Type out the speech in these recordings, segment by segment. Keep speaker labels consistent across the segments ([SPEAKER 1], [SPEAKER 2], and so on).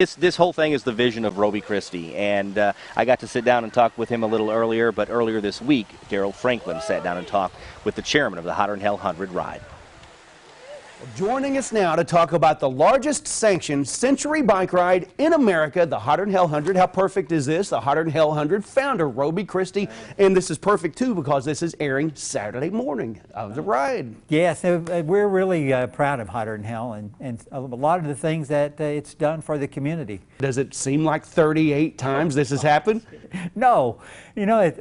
[SPEAKER 1] This whole thing is the vision of Roby Christie, and I got to sit down and talk with him a little earlier, but earlier this week, Daryl Franklin sat down and talked with the chairman of the Hotter Than Hell 100 ride.
[SPEAKER 2] Joining us now to talk about the largest sanctioned century bike ride in America, the Hotter Than Hell 100. How perfect is this? The Hotter Than Hell 100 founder, Roby Christie. And this is perfect, too, because this is airing Saturday morning of the ride.
[SPEAKER 3] Yes, we're really proud of Hotter Than Hell and a lot of the things that it's done for the community.
[SPEAKER 2] Does it seem like 38 times this has happened?
[SPEAKER 3] No. You know,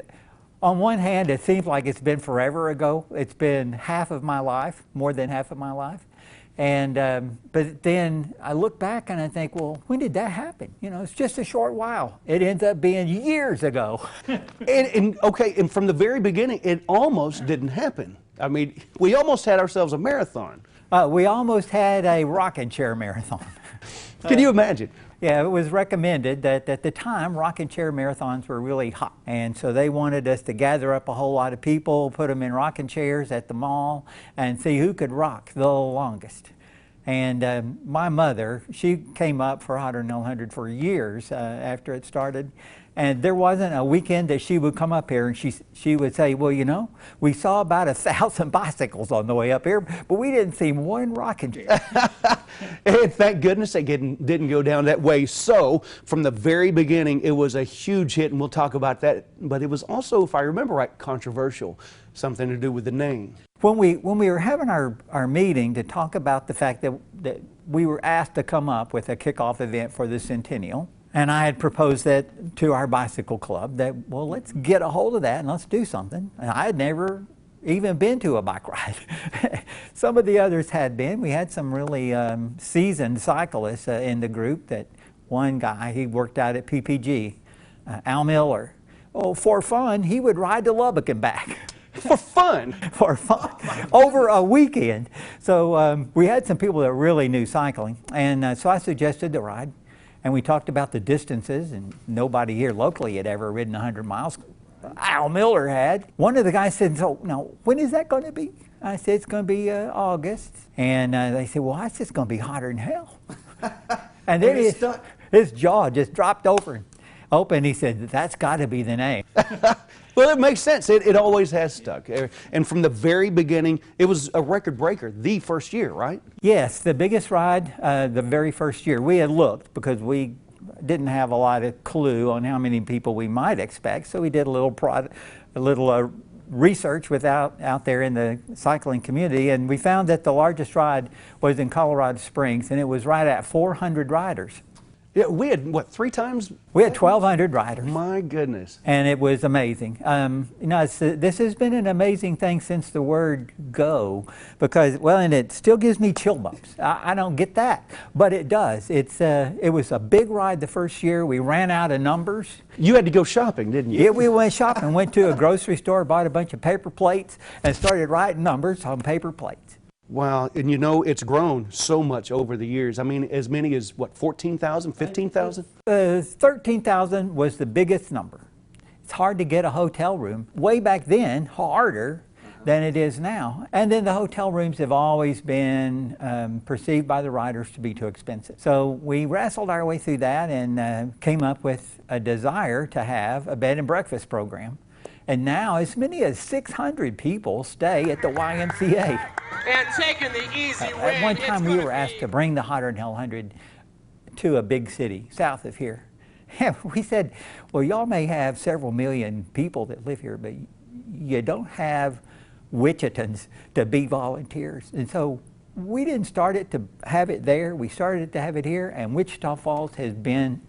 [SPEAKER 3] on one hand, it seems like it's been forever ago. It's been half of my life, more than half of my life. And but then I look back and I think, well, when did that happen? You know, it's just a short while. It ends up being years ago.
[SPEAKER 2] and from the very beginning, it almost didn't happen. I mean, we almost had ourselves a marathon.
[SPEAKER 3] We almost had a rocking chair marathon.
[SPEAKER 2] Can you imagine?
[SPEAKER 3] Yeah, it was recommended that at the time rocking chair marathons were really hot, and so they wanted us to gather up a whole lot of people, put them in rocking chairs at the mall, and see who could rock the longest. And my mother, she came up for Hotter Than Hell 100 for years after it started, and there wasn't a weekend that she would come up here and she would say, well, you know, we saw about 1,000 bicycles on the way up here, but we didn't see one rocking chair.
[SPEAKER 2] And thank goodness they didn't go down that way. So from the very beginning, it was a huge hit, and we'll talk about that. But it was also, if I remember right, controversial, something to do with the name.
[SPEAKER 3] When we were having our meeting to talk about the fact that we were asked to come up with a kickoff event for the centennial, and I had proposed that to our bicycle club that, well, let's get a hold of that and let's do something. And I had never even been to a bike ride. Some of the others had been. We had some really seasoned cyclists in the group. That one guy, he worked out at PPG, Al Miller. Oh, for fun, he would ride to Lubbock and back.
[SPEAKER 2] For fun?
[SPEAKER 3] For fun, over a weekend. So we had some people that really knew cycling, and so I suggested the ride, and we talked about the distances, and nobody here locally had ever ridden 100 miles. Al Miller had. One of the guys said, so now, when is that going to be? I said, it's going to be August. And they said, well, that's just going to be hotter than hell. And then his jaw just dropped open. He said, that's got to be the name.
[SPEAKER 2] Well, it makes sense. It always has stuck. And from the very beginning, it was a record breaker the first year, right?
[SPEAKER 3] Yes, the biggest ride the very first year. We had looked because we didn't have a lot of clue on how many people we might expect, so we did a little research out there in the cycling community, and we found that the largest ride was in Colorado Springs, and it was right at 400 riders.
[SPEAKER 2] Yeah, we had, what, 3 times?
[SPEAKER 3] We had 1,200 riders.
[SPEAKER 2] My goodness.
[SPEAKER 3] And it was amazing. You know, this has been an amazing thing since the word go, because, well, and it still gives me chill bumps. I don't get that, but it does. It was a big ride the first year. We ran out of numbers.
[SPEAKER 2] You had to go shopping, didn't you?
[SPEAKER 3] Yeah, we went shopping, went to a grocery store, bought a bunch of paper plates, and started writing numbers on paper plates.
[SPEAKER 2] Wow, and you know, it's grown so much over the years. I mean, as many as, what, 14,000, 15,000?
[SPEAKER 3] 13,000 was the biggest number. It's hard to get a hotel room. Way back then, harder than it is now. And then the hotel rooms have always been perceived by the riders to be too expensive. So we wrestled our way through that and came up with a desire to have a bed and breakfast program. And now as many as 600 people stay at the YMCA.
[SPEAKER 4] And taking the easy way.
[SPEAKER 3] At one time we were asked to bring the Hotter Than Hell 100 to a big city south of here. And we said, well, y'all may have several million people that live here, but you don't have Wichitans to be volunteers. And so we didn't start it to have it there. We started it to have it here, and Wichita Falls has been,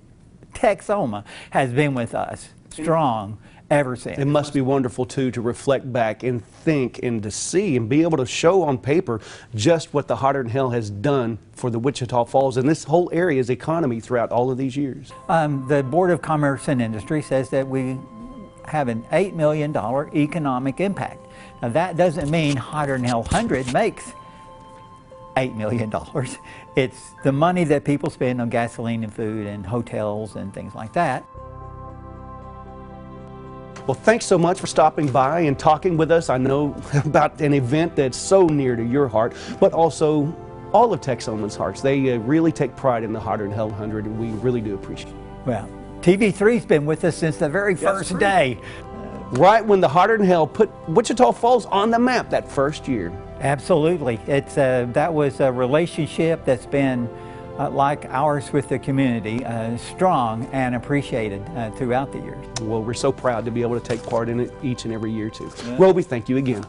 [SPEAKER 3] Texoma has been with us strong ever since.
[SPEAKER 2] It must be wonderful, too, to reflect back and think and to see and be able to show on paper just what the Hotter Than Hell has done for the Wichita Falls and this whole area's economy throughout all of these years.
[SPEAKER 3] The Board of Commerce and Industry says that we have an $8 million economic impact. Now, that doesn't mean Hotter Than Hell 100 makes $8 million. It's the money that people spend on gasoline and food and hotels and things like that.
[SPEAKER 2] Well, thanks so much for stopping by and talking with us. I know about an event that's so near to your heart, but also all of Texoma's hearts. They really take pride in the Hotter Hell 100, and we really do appreciate it.
[SPEAKER 3] Well, TV3's been with us since the very first day.
[SPEAKER 2] Right when the Hotter Hell put Wichita Falls on the map that first year.
[SPEAKER 3] Absolutely. It's that was a relationship that's been like ours with the community, strong and appreciated throughout the years.
[SPEAKER 2] Well, we're so proud to be able to take part in it each and every year too. Yeah. Roby, thank you again.